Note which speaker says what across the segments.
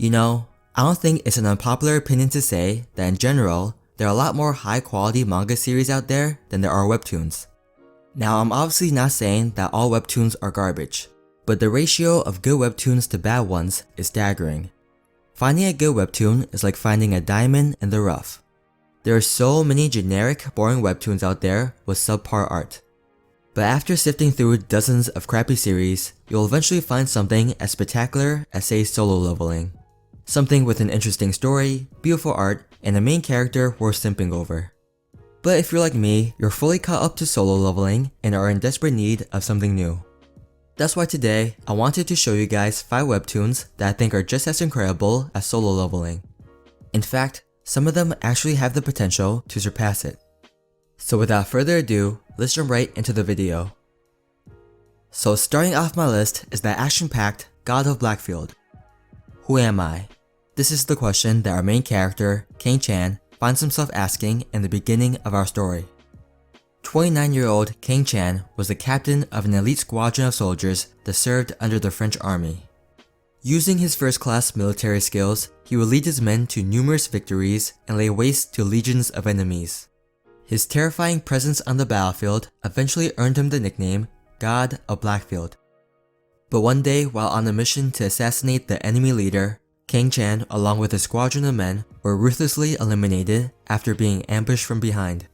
Speaker 1: You know, I don't think it's an unpopular opinion to say that in general, there are a lot more high quality manga series out there than there are webtoons. Now, I'm obviously not saying that all webtoons are garbage, but the ratio of good webtoons to bad ones is staggering. Finding a good webtoon is like finding a diamond in the rough. There are so many generic, boring webtoons out there with subpar art. But after sifting through dozens of crappy series, you'll eventually find something as spectacular as, say, Solo Leveling. Something with an interesting story, beautiful art, and a main character worth simping over. But if you're like me, you're fully caught up to Solo Leveling and are in desperate need of something new. That's why today, I wanted to show you guys 5 webtoons that I think are just as incredible as Solo Leveling. In fact, some of them actually have the potential to surpass it. So without further ado, let's jump right into the video. So starting off my list is the action-packed God of Blackfield. Who am I? This is the question that our main character, Kang Chan, finds himself asking in the beginning of our story. 29-year-old Kang Chan was the captain of an elite squadron of soldiers that served under the French army. Using his first-class military skills, he would lead his men to numerous victories and lay waste to legions of enemies. His terrifying presence on the battlefield eventually earned him the nickname God of Blackfield. But one day, while on a mission to assassinate the enemy leader, Kang Chan, along with a squadron of men, were ruthlessly eliminated after being ambushed from behind.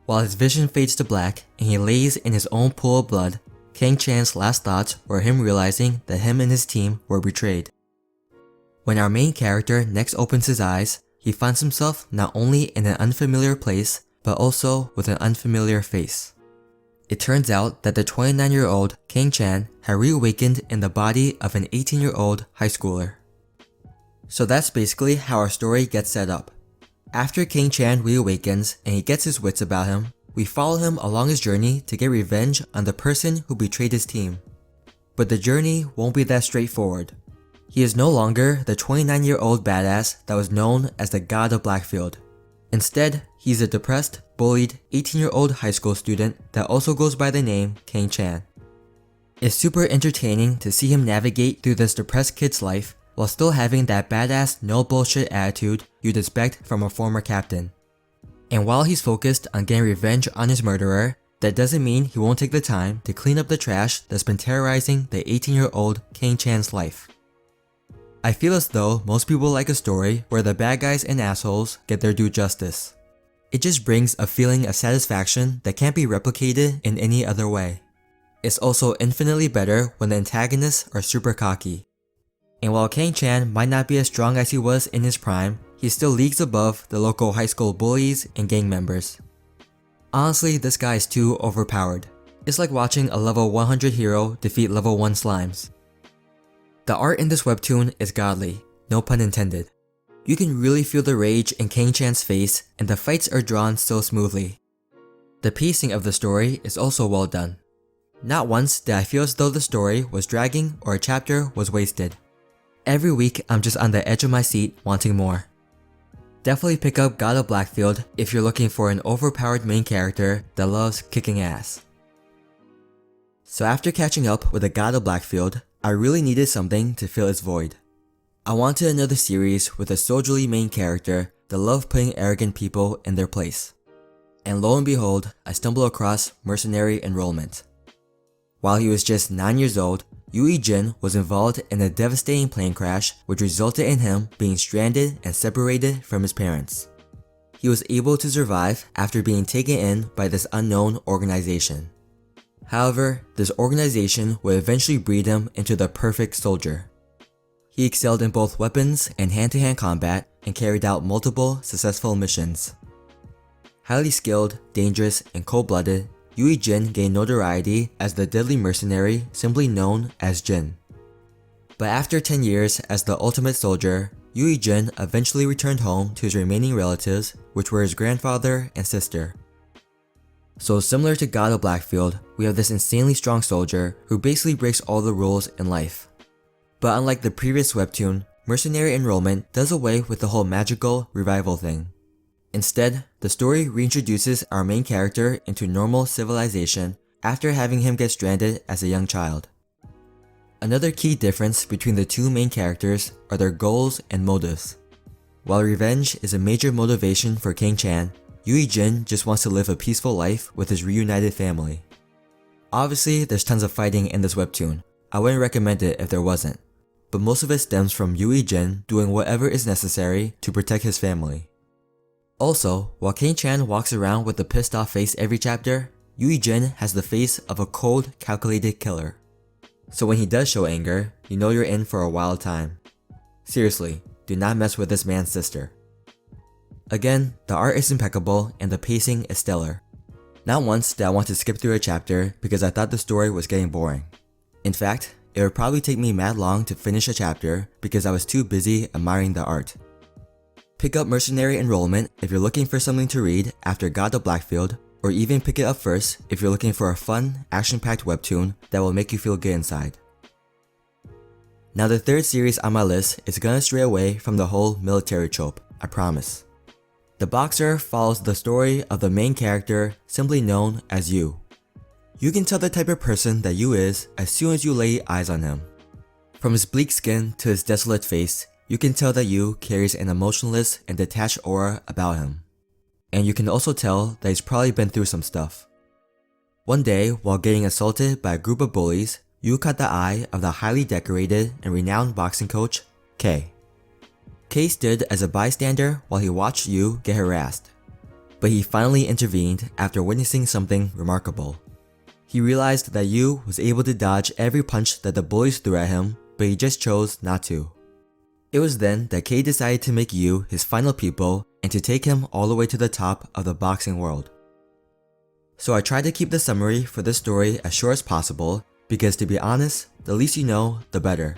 Speaker 1: While his vision fades to black and he lays in his own pool of blood, Kang Chan's last thoughts were him realizing that him and his team were betrayed. When our main character next opens his eyes, he finds himself not only in an unfamiliar place, but also with an unfamiliar face. It turns out that the 29-year-old Kang Chan had reawakened in the body of an 18-year-old high schooler. So that's basically how our story gets set up. After Kang Chan reawakens and he gets his wits about him, we follow him along his journey to get revenge on the person who betrayed his team. But the journey won't be that straightforward. He is no longer the 29-year-old badass that was known as the God of Blackfield. Instead, he's a depressed, bullied 18-year-old high school student that also goes by the name Kang Chan. It's super entertaining to see him navigate through this depressed kid's life while still having that badass no bullshit attitude you'd expect from a former captain. And while he's focused on getting revenge on his murderer, that doesn't mean he won't take the time to clean up the trash that's been terrorizing the 18-year-old Kang Chan's life. I feel as though most people like a story where the bad guys and assholes get their due justice. It just brings a feeling of satisfaction that can't be replicated in any other way. It's also infinitely better when the antagonists are super cocky. And while Kang Chan might not be as strong as he was in his prime, he's still leagues above the local high school bullies and gang members. Honestly, this guy is too overpowered. It's like watching a level 100 hero defeat level 1 slimes. The art in this webtoon is godly, no pun intended. You can really feel the rage in Kang Chan's face and the fights are drawn so smoothly. The pacing of the story is also well done. Not once did I feel as though the story was dragging or a chapter was wasted. Every week I'm just on the edge of my seat wanting more. Definitely pick up God of Blackfield if you're looking for an overpowered main character that loves kicking ass. So after catching up with the God of Blackfield, I really needed something to fill its void. I wanted another series with a soldierly main character that loved putting arrogant people in their place. And lo and behold, I stumbled across Mercenary Enrollment. While he was just 9 years old, Yui Jin was involved in a devastating plane crash which resulted in him being stranded and separated from his parents. He was able to survive after being taken in by this unknown organization. However, this organization would eventually breed him into the perfect soldier. He excelled in both weapons and hand-to-hand combat and carried out multiple successful missions. Highly skilled, dangerous, and cold-blooded, Yui Jin gained notoriety as the deadly mercenary simply known as Jin. But after 10 years as the ultimate soldier, Yui Jin eventually returned home to his remaining relatives, which were his grandfather and sister. So similar to God of Blackfield, we have this insanely strong soldier who basically breaks all the rules in life. But unlike the previous webtoon, Mercenary Enrollment does away with the whole magical revival thing. Instead, the story reintroduces our main character into normal civilization after having him get stranded as a young child. Another key difference between the two main characters are their goals and motives. While revenge is a major motivation for King Chan, Yui Jin just wants to live a peaceful life with his reunited family. Obviously, there's tons of fighting in this webtoon. I wouldn't recommend it if there wasn't, but most of it stems from Yui Jin doing whatever is necessary to protect his family. Also, while King Chan walks around with a pissed off face every chapter, Yui Jin has the face of a cold, calculated killer. So when he does show anger, you know you're in for a wild time. Seriously, do not mess with this man's sister. Again, the art is impeccable and the pacing is stellar. Not once did I want to skip through a chapter because I thought the story was getting boring. In fact, it would probably take me mad long to finish a chapter because I was too busy admiring the art. Pick up Mercenary Enrollment if you're looking for something to read after God of Blackfield, or even pick it up first if you're looking for a fun, action-packed webtoon that will make you feel good inside. Now the third series on my list is gonna stray away from the whole military trope, I promise. The Boxer follows the story of the main character simply known as Yu. You can tell the type of person that Yu is as soon as you lay eyes on him. From his bleak skin to his desolate face, you can tell that Yu carries an emotionless and detached aura about him. And you can also tell that he's probably been through some stuff. One day, while getting assaulted by a group of bullies, Yu caught the eye of the highly decorated and renowned boxing coach, Kei. Kei stood as a bystander while he watched Yu get harassed. But he finally intervened after witnessing something remarkable. He realized that Yu was able to dodge every punch that the bullies threw at him, but he just chose not to. It was then that Kei decided to make Yu his final pupil and to take him all the way to the top of the boxing world. So I tried to keep the summary for this story as short as possible because, to be honest, the least you know, the better.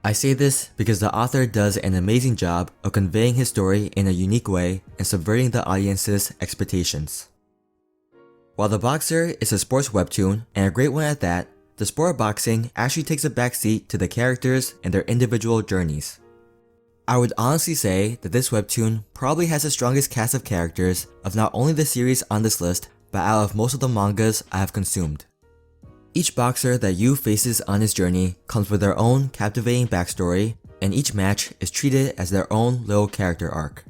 Speaker 1: I say this because the author does an amazing job of conveying his story in a unique way and subverting the audience's expectations. While The Boxer is a sports webtoon, and a great one at that, the sport of boxing actually takes a backseat to the characters and their individual journeys. I would honestly say that this webtoon probably has the strongest cast of characters of not only the series on this list, but out of most of the mangas I have consumed. Each boxer that Yu faces on his journey comes with their own captivating backstory, and each match is treated as their own little character arc.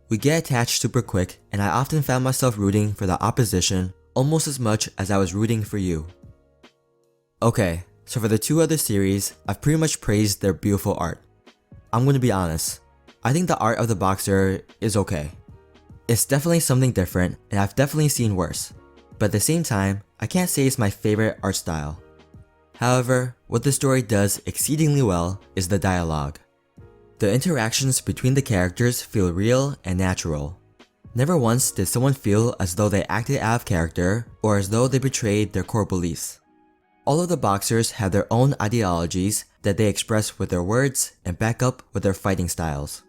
Speaker 1: We get attached super quick, and I often found myself rooting for the opposition almost as much as I was rooting for Yu. Okay, so for the two other series, I've pretty much praised their beautiful art. I'm gonna be honest, I think the art of The Boxer is okay. It's definitely something different, and I've definitely seen worse. But at the same time, I can't say it's my favorite art style. However, what the story does exceedingly well is the dialogue. The interactions between the characters feel real and natural. Never once did someone feel as though they acted out of character or as though they betrayed their core beliefs. All of the boxers have their own ideologies that they express with their words and back up with their fighting styles.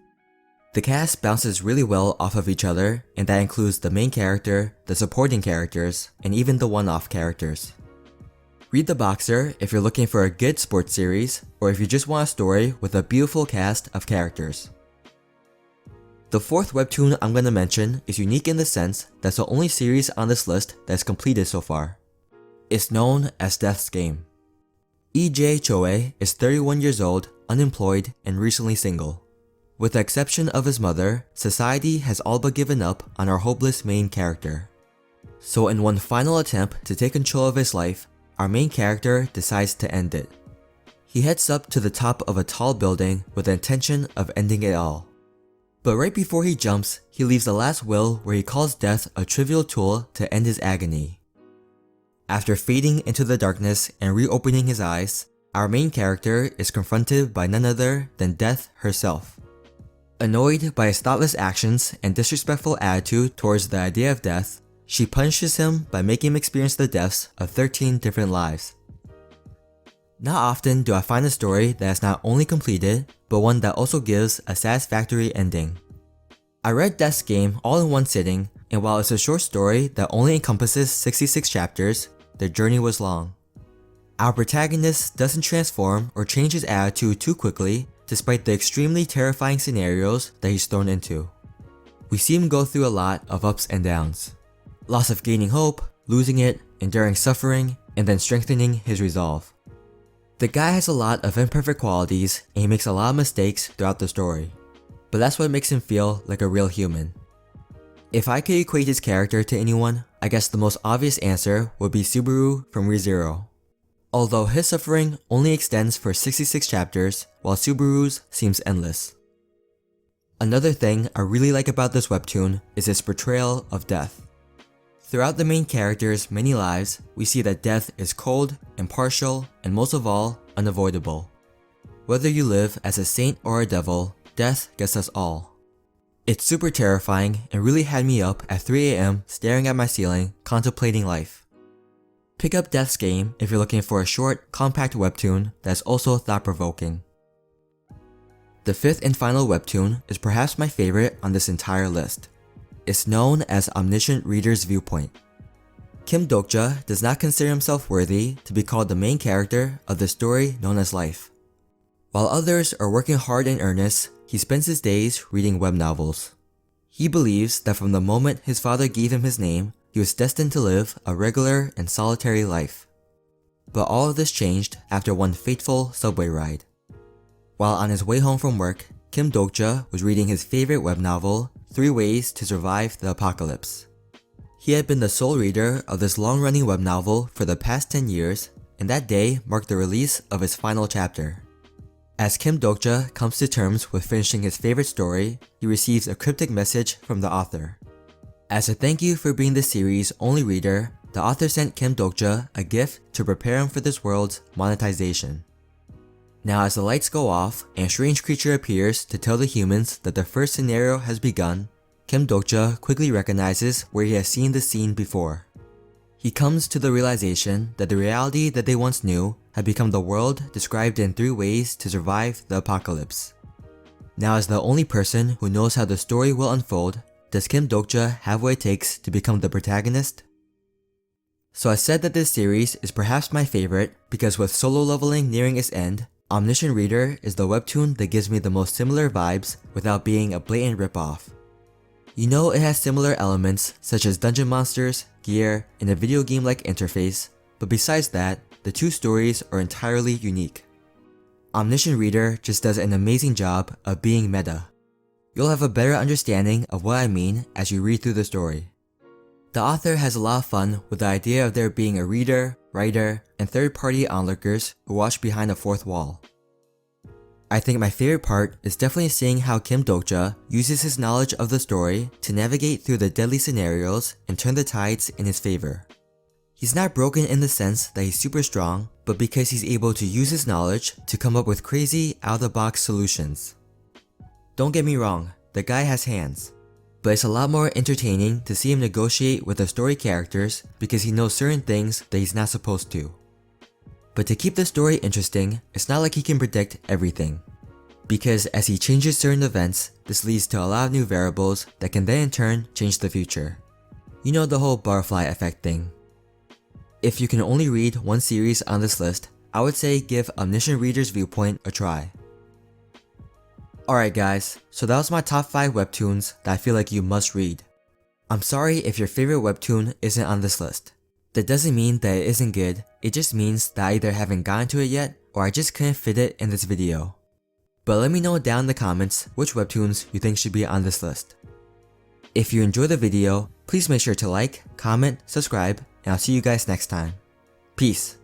Speaker 1: The cast bounces really well off of each other, and that includes the main character, the supporting characters, and even the one-off characters. Read The Boxer if you're looking for a good sports series, or if you just want a story with a beautiful cast of characters. The fourth webtoon I'm going to mention is unique in the sense that it's the only series on this list that's completed so far. It's known as Death's Game. E.J. Choe is 31 years old, unemployed, and recently single. With the exception of his mother, society has all but given up on our hopeless main character. So in one final attempt to take control of his life, our main character decides to end it. He heads up to the top of a tall building with the intention of ending it all. But right before he jumps, he leaves the last will where he calls death a trivial tool to end his agony. After fading into the darkness and reopening his eyes, our main character is confronted by none other than Death herself. Annoyed by his thoughtless actions and disrespectful attitude towards the idea of death, she punishes him by making him experience the deaths of 13 different lives. Not often do I find a story that is not only completed, but one that also gives a satisfactory ending. I read Death's Game all in one sitting, and while it's a short story that only encompasses 66 chapters, the journey was long. Our protagonist doesn't transform or change his attitude too quickly, despite the extremely terrifying scenarios that he's thrown into. We see him go through a lot of ups and downs. Loss of gaining hope, losing it, enduring suffering, and then strengthening his resolve. The guy has a lot of imperfect qualities and he makes a lot of mistakes throughout the story, but that's what makes him feel like a real human. If I could equate his character to anyone, I guess the most obvious answer would be Subaru from ReZero. Although his suffering only extends for 66 chapters, while Subaru's seems endless. Another thing I really like about this webtoon is its portrayal of death. Throughout the main character's many lives, we see that death is cold, impartial, and most of all, unavoidable. Whether you live as a saint or a devil, death gets us all. It's super terrifying and really had me up at 3 AM staring at my ceiling, contemplating life. Pick up Death's Game if you're looking for a short, compact webtoon that's also thought-provoking. The fifth and final webtoon is perhaps my favorite on this entire list. It's known as Omniscient Reader's Viewpoint. Kim Dokja does not consider himself worthy to be called the main character of the story known as life. While others are working hard in earnest, he spends his days reading web novels. He believes that from the moment his father gave him his name, he was destined to live a regular and solitary life. But all of this changed after one fateful subway ride. While on his way home from work, Kim Dokja was reading his favorite web novel, 3 Ways to Survive the Apocalypse. He had been the sole reader of this long-running web novel for the past 10 years, and that day marked the release of its final chapter. As Kim Dokja comes to terms with finishing his favorite story, he receives a cryptic message from the author. As a thank you for being the series' only reader, the author sent Kim Dokja a gift to prepare him for this world's monetization. Now as the lights go off and a strange creature appears to tell the humans that the first scenario has begun, Kim Dokja quickly recognizes where he has seen the scene before. He comes to the realization that the reality that they once knew had become the world described in 3 Ways to Survive the Apocalypse. Now as the only person who knows how the story will unfold, does Kim Dokja have what it takes to become the protagonist? So I said that this series is perhaps my favorite because with solo leveling nearing its end, Omniscient Reader is the webtoon that gives me the most similar vibes without being a blatant ripoff. You know it has similar elements such as dungeon monsters, gear, and a video game-like interface, but besides that, the 2 stories are entirely unique. Omniscient Reader just does an amazing job of being meta. You'll have a better understanding of what I mean as you read through the story. The author has a lot of fun with the idea of there being a reader, writer, and third-party onlookers who watch behind a fourth wall. I think my favorite part is definitely seeing how Kim Dokja uses his knowledge of the story to navigate through the deadly scenarios and turn the tides in his favor. He's not broken in the sense that he's super strong, but because he's able to use his knowledge to come up with crazy, out-of-the-box solutions. Don't get me wrong, the guy has hands. But it's a lot more entertaining to see him negotiate with the story characters because he knows certain things that he's not supposed to. But to keep the story interesting, it's not like he can predict everything. Because as he changes certain events, this leads to a lot of new variables that can then in turn change the future. You know the whole butterfly effect thing. If you can only read one series on this list, I would say give Omniscient Reader's Viewpoint a try. Alright guys, so that was my top 5 webtoons that I feel like you must read. I'm sorry if your favorite webtoon isn't on this list. That doesn't mean that it isn't good, it just means that I either haven't gotten to it yet or I just couldn't fit it in this video. But let me know down in the comments which webtoons you think should be on this list. If you enjoyed the video, please make sure to like, comment, subscribe, and I'll see you guys next time. Peace.